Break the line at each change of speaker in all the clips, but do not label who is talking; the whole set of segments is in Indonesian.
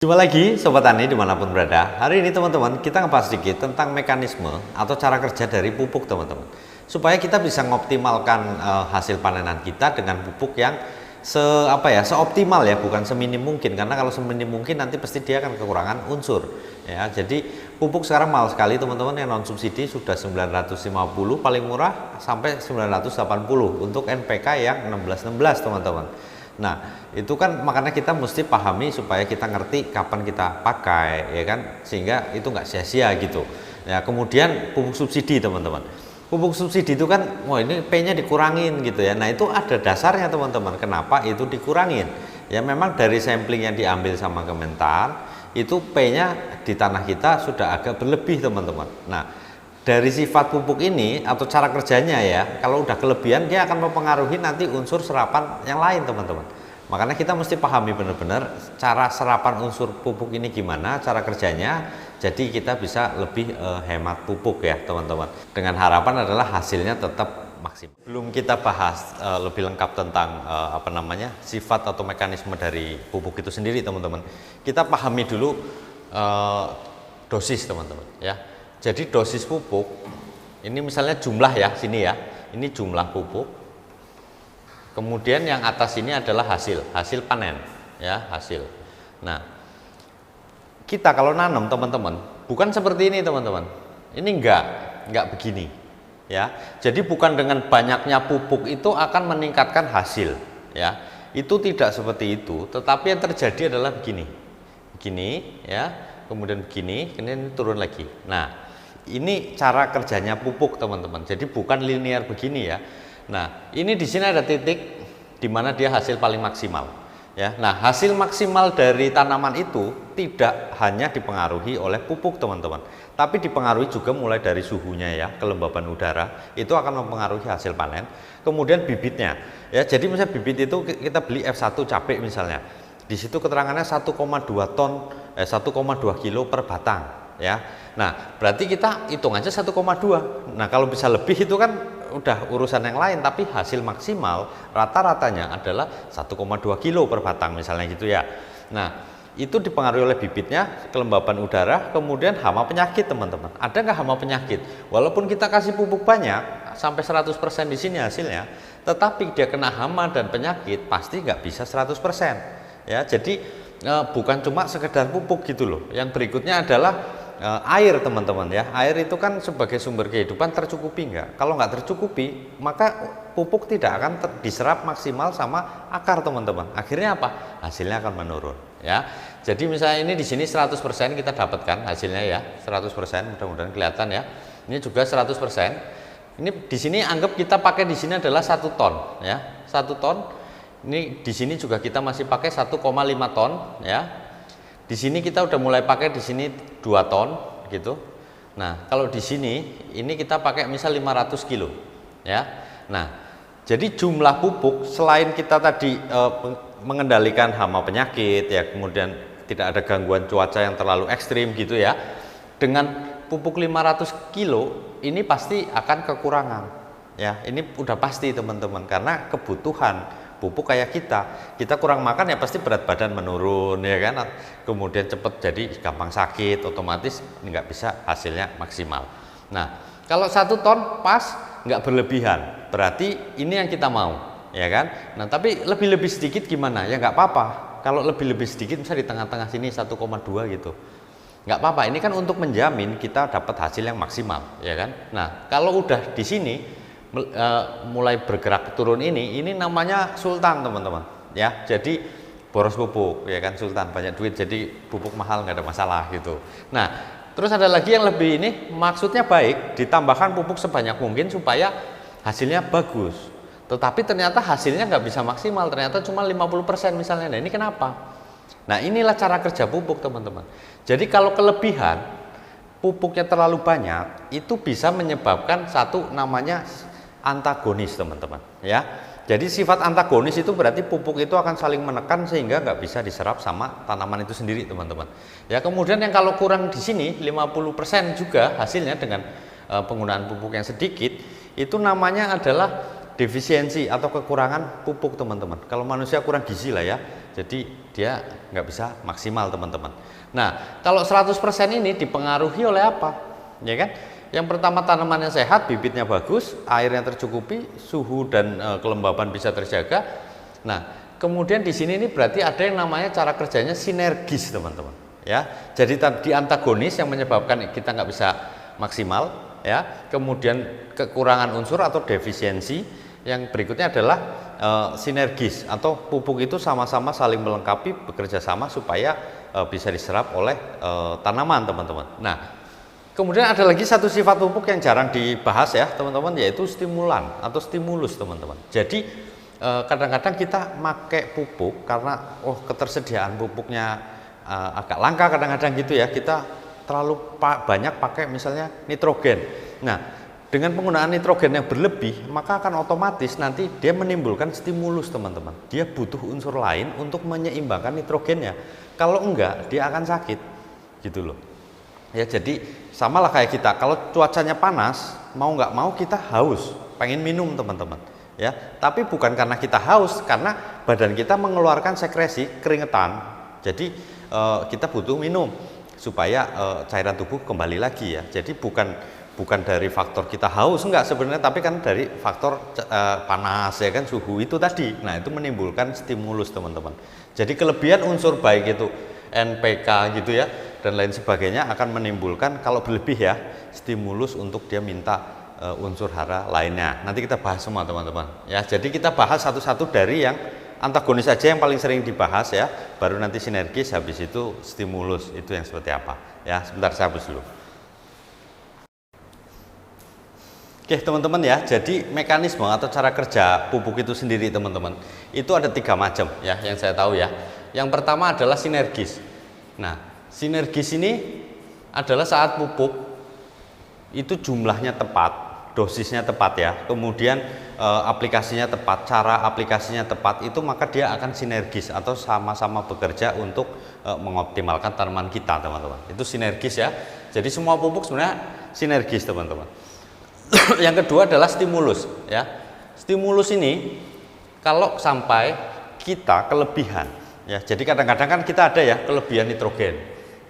Jumpa lagi Sobat Tani dimanapun berada. Hari ini teman-teman kita ngebahas sedikit tentang mekanisme atau cara kerja dari pupuk teman-teman, supaya kita bisa mengoptimalkan hasil panenan kita dengan pupuk yang seoptimal ya, bukan seminim mungkin, karena kalau seminim mungkin nanti pasti dia akan kekurangan unsur ya. Jadi pupuk sekarang mahal sekali teman-teman, yang non subsidi sudah 950 paling murah sampai 980 untuk NPK yang 16-16 teman-teman. Nah, itu kan makanya kita mesti pahami supaya kita ngerti kapan kita pakai, ya kan, sehingga itu nggak sia-sia gitu. Ya, kemudian pupuk subsidi teman-teman. Pupuk subsidi itu kan, wah ini P-nya dikurangin gitu ya. Nah, itu ada dasarnya teman-teman. Kenapa itu dikurangin? Ya memang dari sampling yang diambil sama Kementan, itu P-nya di tanah kita sudah agak berlebih teman-teman. Nah, dari sifat pupuk ini atau cara kerjanya ya, kalau udah kelebihan dia akan mempengaruhi nanti unsur serapan yang lain teman-teman. Makanya kita mesti pahami benar-benar cara serapan unsur pupuk ini gimana, cara kerjanya, jadi kita bisa lebih hemat pupuk ya teman-teman. Dengan harapan adalah hasilnya tetap maksimal. Belum kita bahas lebih lengkap tentang sifat atau mekanisme dari pupuk itu sendiri teman-teman. Kita pahami dulu dosis teman-teman ya. Jadi dosis pupuk ini misalnya jumlah ya, sini ya, ini jumlah pupuk. Kemudian yang atas ini adalah hasil panen ya, hasil. Nah, kita kalau nanam teman-teman bukan seperti ini teman-teman. Ini enggak begini ya. Jadi bukan dengan banyaknya pupuk itu akan meningkatkan hasil ya. Itu tidak seperti itu, tetapi yang terjadi adalah begini ya, kemudian begini, kemudian turun lagi. Nah, ini cara kerjanya pupuk teman-teman. Jadi bukan linear begini ya. Nah, ini di sini ada titik di mana dia hasil paling maksimal ya. Nah, hasil maksimal dari tanaman itu tidak hanya dipengaruhi oleh pupuk teman-teman, tapi dipengaruhi juga mulai dari suhunya ya, kelembaban udara itu akan mempengaruhi hasil panen. Kemudian bibitnya ya. Jadi misalnya bibit itu kita beli F1 cabai misalnya. Di situ keterangannya 1,2 kilo per batang ya. Nah, berarti kita hitung aja 1,2. Nah, kalau bisa lebih itu kan udah urusan yang lain, tapi hasil maksimal rata-ratanya adalah 1,2 kilo per batang misalnya gitu ya. Nah, itu dipengaruhi oleh bibitnya, kelembaban udara, kemudian hama penyakit teman-teman. Ada nggak hama penyakit? Walaupun kita kasih pupuk banyak sampai 100% di sini hasilnya, tetapi dia kena hama dan penyakit pasti nggak bisa 100% ya. Jadi bukan cuma sekedar pupuk gitu loh. Yang berikutnya adalah air teman-teman ya. Air itu kan sebagai sumber kehidupan tercukupi enggak? Kalau nggak tercukupi, maka pupuk tidak akan diserap maksimal sama akar teman-teman. Akhirnya apa? Hasilnya akan menurun ya. Jadi misalnya ini di sini 100% kita dapatkan hasilnya ya, 100%, mudah-mudahan kelihatan ya. Ini juga 100%. Ini di sini anggap kita pakai di sini adalah 1 ton ya. 1 ton. Ini di sini juga kita masih pakai 1,5 ton ya. Di sini kita udah mulai pakai di sini 2 ton gitu. Nah, kalau di sini ini kita pakai misal 500 kilo ya. Nah, jadi jumlah pupuk selain kita tadi mengendalikan hama penyakit ya, kemudian tidak ada gangguan cuaca yang terlalu ekstrim gitu ya. Dengan pupuk 500 kilo ini pasti akan kekurangan ya. Ini udah pasti teman-teman, karena kebutuhan pupuk kayak kita kurang makan ya pasti berat badan menurun ya kan, kemudian cepet jadi gampang sakit, otomatis nggak bisa hasilnya maksimal. Nah, kalau 1 ton pas, nggak berlebihan, berarti ini yang kita mau ya kan. Nah, tapi lebih sedikit gimana ya, nggak apa-apa. Kalau lebih sedikit misalnya di tengah-tengah sini 1,2 gitu, nggak apa-apa. Ini kan untuk menjamin kita dapat hasil yang maksimal ya kan. Nah, kalau udah di sini mulai bergerak turun ini namanya sultan teman-teman ya. Jadi boros pupuk ya kan, sultan banyak duit jadi pupuk mahal nggak ada masalah gitu. Nah, terus ada lagi yang lebih ini, maksudnya baik, ditambahkan pupuk sebanyak mungkin supaya hasilnya bagus, tetapi ternyata hasilnya nggak bisa maksimal, ternyata cuma 50% misalnya. Nah, ini kenapa? Nah, inilah cara kerja pupuk teman-teman. Jadi kalau kelebihan pupuknya terlalu banyak, itu bisa menyebabkan satu namanya antagonis teman-teman ya. Jadi sifat antagonis itu berarti pupuk itu akan saling menekan sehingga nggak bisa diserap sama tanaman itu sendiri teman-teman ya. Kemudian yang kalau kurang di sini 50% juga hasilnya dengan penggunaan pupuk yang sedikit, itu namanya adalah defisiensi atau kekurangan pupuk teman-teman. Kalau manusia kurang gizi lah ya, Jadi dia nggak bisa maksimal teman-teman. Nah, kalau 100% ini dipengaruhi oleh apa? Ya kan? Yang pertama tanamannya sehat, bibitnya bagus, airnya tercukupi, suhu dan kelembaban bisa terjaga. Nah, kemudian di sini ini berarti ada yang namanya cara kerjanya sinergis teman-teman. Ya, jadi di antagonis yang menyebabkan kita nggak bisa maksimal, ya. Kemudian kekurangan unsur atau defisiensi. Yang berikutnya adalah sinergis atau pupuk itu sama-sama saling melengkapi, bekerja sama supaya bisa diserap oleh tanaman teman-teman. Nah, kemudian ada lagi satu sifat pupuk yang jarang dibahas ya teman-teman, yaitu stimulan atau stimulus teman-teman. Jadi kadang-kadang kita pakai pupuk karena ketersediaan pupuknya agak langka kadang-kadang gitu ya, kita terlalu banyak pakai misalnya nitrogen. Nah, dengan penggunaan nitrogen yang berlebih, maka akan otomatis nanti dia menimbulkan stimulus teman-teman. Dia butuh unsur lain untuk menyeimbangkan nitrogennya. Kalau enggak, dia akan sakit, gitu loh. Ya, jadi samalah kayak kita. Kalau cuacanya panas, mau nggak mau kita haus, pengen minum teman-teman. Ya, tapi bukan karena kita haus, karena badan kita mengeluarkan sekresi keringetan. Jadi kita butuh minum supaya cairan tubuh kembali lagi ya. Jadi bukan dari faktor kita haus enggak sebenarnya, tapi kan dari faktor panas ya kan, suhu itu tadi. Nah, itu menimbulkan stimulus teman-teman. Jadi kelebihan unsur baik itu NPK gitu ya dan lain sebagainya akan menimbulkan kalau berlebih ya stimulus untuk dia minta unsur hara lainnya. Nanti kita bahas semua teman-teman ya. Jadi kita bahas satu-satu dari yang antagonis saja yang paling sering dibahas ya, baru nanti sinergis, habis itu stimulus itu yang seperti apa ya. Sebentar saya hapus dulu. Oke teman-teman ya, jadi mekanisme atau cara kerja pupuk itu sendiri teman-teman, itu ada 3 macam ya yang saya tahu ya. Yang pertama adalah sinergis. Nah, sinergis ini adalah saat pupuk itu jumlahnya tepat, dosisnya tepat ya, kemudian aplikasinya tepat, cara aplikasinya tepat, itu maka dia akan sinergis atau sama-sama bekerja untuk mengoptimalkan tanaman kita teman-teman. Itu sinergis ya. Jadi semua pupuk sebenarnya sinergis teman-teman. Yang kedua adalah stimulus ya. Stimulus ini kalau sampai kita kelebihan ya. Jadi kadang-kadang kan kita ada ya kelebihan nitrogen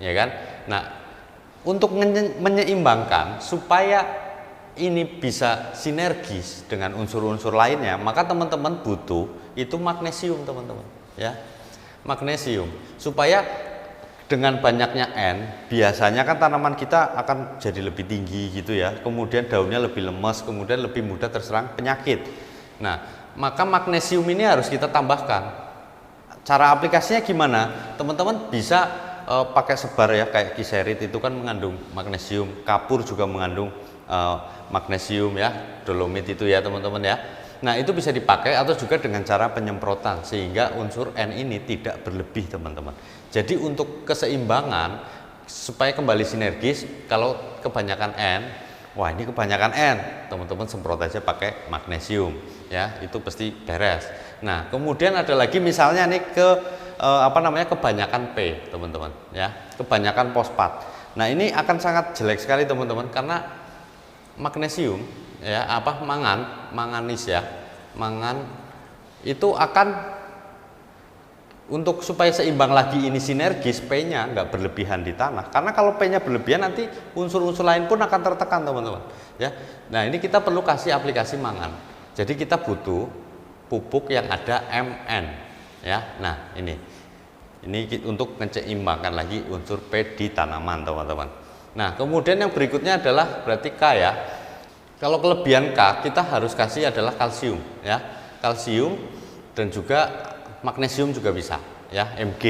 ya kan. Nah, untuk menyeimbangkan supaya ini bisa sinergis dengan unsur-unsur lainnya, maka teman-teman butuh itu magnesium teman-teman ya. Magnesium supaya dengan banyaknya N, biasanya kan tanaman kita akan jadi lebih tinggi gitu ya, kemudian daunnya lebih lemes, kemudian lebih mudah terserang penyakit. Nah, maka magnesium ini harus kita tambahkan. Cara aplikasinya gimana? Teman-teman bisa pakai sebar ya, kayak kiserit itu kan mengandung magnesium, kapur juga mengandung magnesium ya, dolomit itu ya teman-teman ya. Nah, itu bisa dipakai atau juga dengan cara penyemprotan sehingga unsur N ini tidak berlebih teman-teman. Jadi untuk keseimbangan supaya kembali sinergis, kalau kebanyakan N, wah ini kebanyakan N, teman-teman semprot aja pakai magnesium ya, itu pasti beres. Nah, kemudian ada lagi misalnya nih kebanyakan P teman-teman ya, kebanyakan fosfat. Nah, ini akan sangat jelek sekali teman-teman karena magnesium ya, manganis ya, mangan itu akan untuk supaya seimbang lagi ini sinergis, P-nya nggak berlebihan di tanah. Karena kalau P-nya berlebihan nanti unsur-unsur lain pun akan tertekan teman-teman ya. Nah, ini kita perlu kasih aplikasi mangan. Jadi kita butuh pupuk yang ada Mn ya. Nah, ini untuk menyeimbangkan lagi unsur P di tanaman teman-teman. Nah, kemudian yang berikutnya adalah berarti K ya. Kalau kelebihan K, kita harus kasih adalah kalsium ya. Kalsium dan juga magnesium juga bisa ya, Mg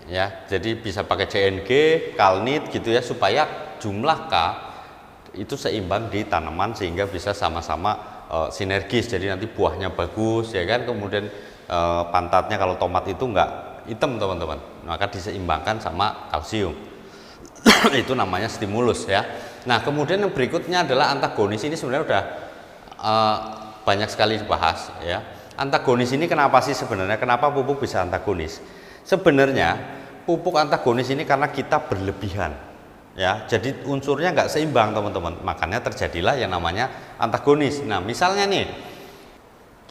ya. Jadi bisa pakai CNG, kalnit gitu ya, supaya jumlah K itu seimbang di tanaman sehingga bisa sama-sama sinergis. Jadi nanti buahnya bagus ya kan, kemudian pantatnya kalau tomat itu enggak hitam teman-teman, maka diseimbangkan sama kalsium. Itu namanya stimulus ya. Nah, kemudian yang berikutnya adalah antagonis. Ini sebenarnya udah banyak sekali dibahas ya. Antagonis ini kenapa sih sebenarnya? Kenapa pupuk bisa antagonis? Sebenarnya pupuk antagonis ini karena kita berlebihan ya. Jadi unsurnya nggak seimbang teman-teman. Makanya terjadilah yang namanya antagonis. Nah, misalnya nih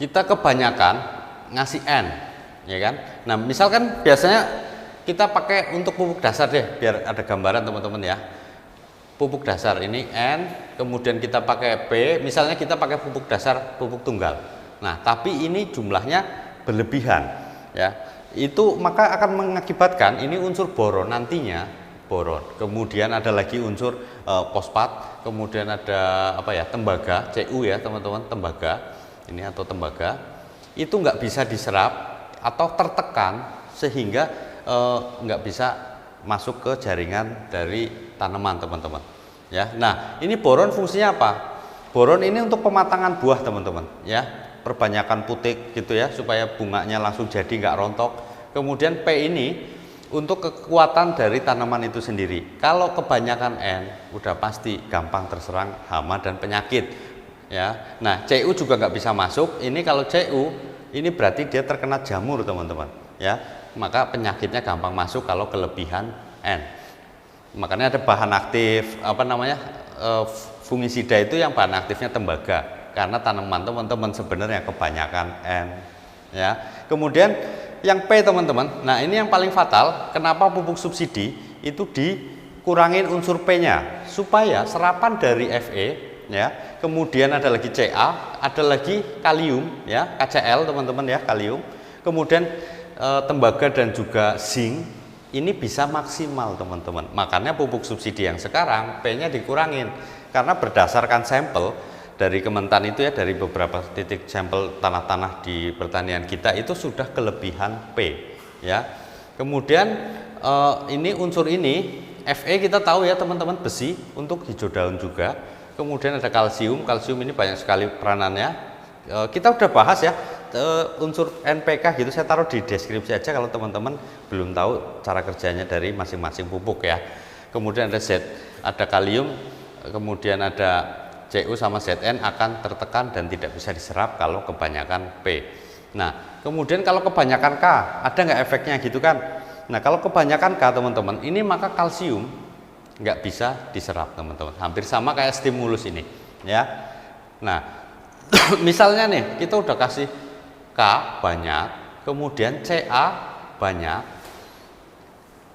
kita kebanyakan ngasih N ya kan. Nah, misalkan biasanya kita pakai untuk pupuk dasar deh, biar ada gambaran teman-teman ya. Pupuk dasar ini N, kemudian kita pakai P, misalnya kita pakai pupuk dasar pupuk tunggal. Nah, tapi ini jumlahnya berlebihan ya. Itu maka akan mengakibatkan ini unsur boron nantinya boron. Kemudian ada lagi unsur fosfat, kemudian ada apa ya, tembaga, Cu ya teman-teman, tembaga ini atau tembaga itu nggak bisa diserap atau tertekan sehingga nggak bisa masuk ke jaringan dari tanaman teman-teman ya. Nah, ini boron fungsinya apa? Boron ini untuk pematangan buah teman-teman ya, perbanyakan putik gitu ya supaya bunganya langsung jadi nggak rontok. Kemudian P ini untuk kekuatan dari tanaman itu sendiri. Kalau kebanyakan N udah pasti gampang terserang hama dan penyakit ya. Nah, Cu juga nggak bisa masuk. Ini kalau Cu ini berarti dia terkena jamur teman-teman ya, maka penyakitnya gampang masuk kalau kelebihan N. Makanya ada bahan aktif apa namanya, fungisida itu yang bahan aktifnya tembaga, karena tanaman teman-teman sebenarnya kebanyakan N ya. Kemudian yang P teman-teman, nah ini yang paling fatal. Kenapa pupuk subsidi itu dikurangin unsur P-nya supaya serapan dari Fe ya, kemudian ada lagi Ca, ada lagi kalium ya, KCl teman-teman ya, kalium, kemudian tembaga dan juga zinc ini bisa maksimal teman-teman. Makanya pupuk subsidi yang sekarang P-nya dikurangin, karena berdasarkan sampel dari Kementan itu ya, dari beberapa titik sampel tanah-tanah di pertanian kita itu sudah kelebihan P ya. Kemudian ini unsur ini Fe kita tahu ya teman-teman, besi untuk hijau daun juga. Kemudian ada kalsium, kalsium ini banyak sekali peranannya. Kita udah bahas ya unsur NPK gitu, saya taruh di deskripsi aja kalau teman-teman belum tahu cara kerjanya dari masing-masing pupuk ya. Kemudian ada Z, ada kalium, kemudian ada Cu sama Zn akan tertekan dan tidak bisa diserap kalau kebanyakan P. Nah, kemudian kalau kebanyakan K, ada nggak efeknya gitu kan? Nah, kalau kebanyakan K teman-teman, ini maka kalsium nggak bisa diserap teman-teman. Hampir sama kayak stimulus ini ya. Nah, misalnya nih kita udah kasih K banyak, kemudian Ca banyak,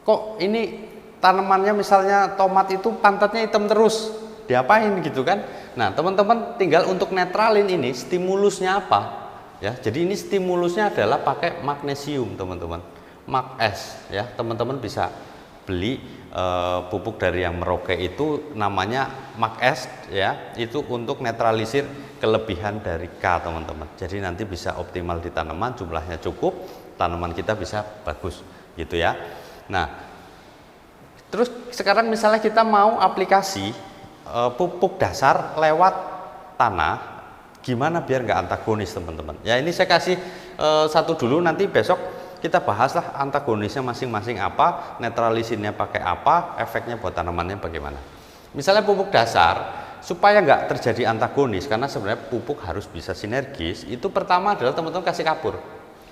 kok ini tanamannya misalnya tomat itu pantatnya hitam terus, diapain gitu kan? Nah, teman-teman tinggal untuk netralin ini stimulusnya apa ya. Jadi ini stimulusnya adalah pakai magnesium teman-teman, Mag-S ya. Teman-teman bisa beli pupuk dari yang Merauke itu namanya Mag-S ya, itu untuk netralisir kelebihan dari K teman-teman. Jadi nanti bisa optimal di tanaman, jumlahnya cukup, tanaman kita bisa bagus gitu ya. Nah, terus sekarang misalnya kita mau aplikasi pupuk dasar lewat tanah, gimana biar nggak antagonis teman-teman ya. Ini saya kasih satu dulu, nanti besok kita bahaslah antagonisnya masing-masing apa, netralisirnya pakai apa, efeknya buat tanamannya bagaimana. Misalnya pupuk dasar supaya nggak terjadi antagonis, karena sebenarnya pupuk harus bisa sinergis, itu pertama adalah teman-teman kasih kapur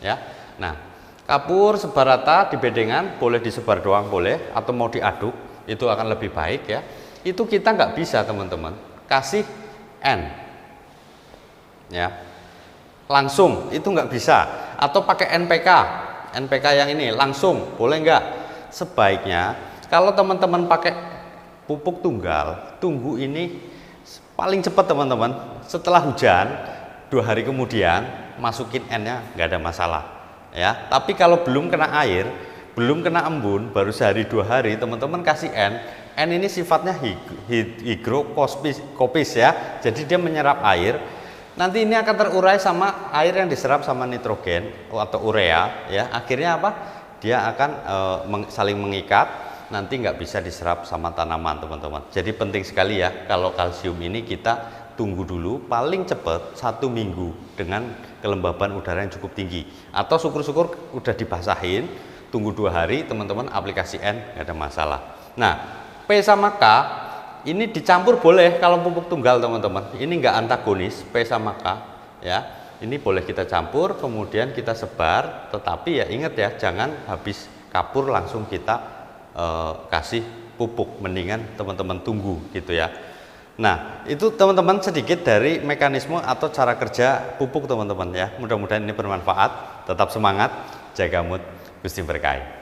ya. Nah, kapur sebar rata di bedengan, boleh disebar doang boleh, atau mau diaduk itu akan lebih baik ya. Itu kita nggak bisa teman-teman kasih N ya langsung, itu nggak bisa, atau pakai NPK yang ini langsung boleh nggak. Sebaiknya kalau teman-teman pakai pupuk tunggal, tunggu ini paling cepat teman-teman setelah hujan 2 hari kemudian masukin N-nya, nggak ada masalah ya. Tapi kalau belum kena air, belum kena embun, baru sehari 2 hari teman-teman kasih N ini sifatnya higrokopis ya, jadi dia menyerap air. Nanti ini akan terurai sama air yang diserap sama nitrogen atau urea ya. Akhirnya apa? Dia akan saling mengikat, nanti nggak bisa diserap sama tanaman teman-teman. Jadi penting sekali ya, kalau kalsium ini kita tunggu dulu, paling cepat 1 minggu dengan kelembaban udara yang cukup tinggi. Atau syukur-syukur udah dibasahin, tunggu 2 hari teman-teman aplikasi N, nggak ada masalah. Nah, P sama K ini dicampur boleh kalau pupuk tunggal teman-teman. Ini enggak antagonis P sama K ya. Ini boleh kita campur, kemudian kita sebar, tetapi ya ingat ya, jangan habis kapur langsung kita kasih pupuk, mendingan teman-teman tunggu gitu ya. Nah, itu teman-teman sedikit dari mekanisme atau cara kerja pupuk teman-teman ya. Mudah-mudahan ini bermanfaat, tetap semangat. jaga mood Gusti berkahi.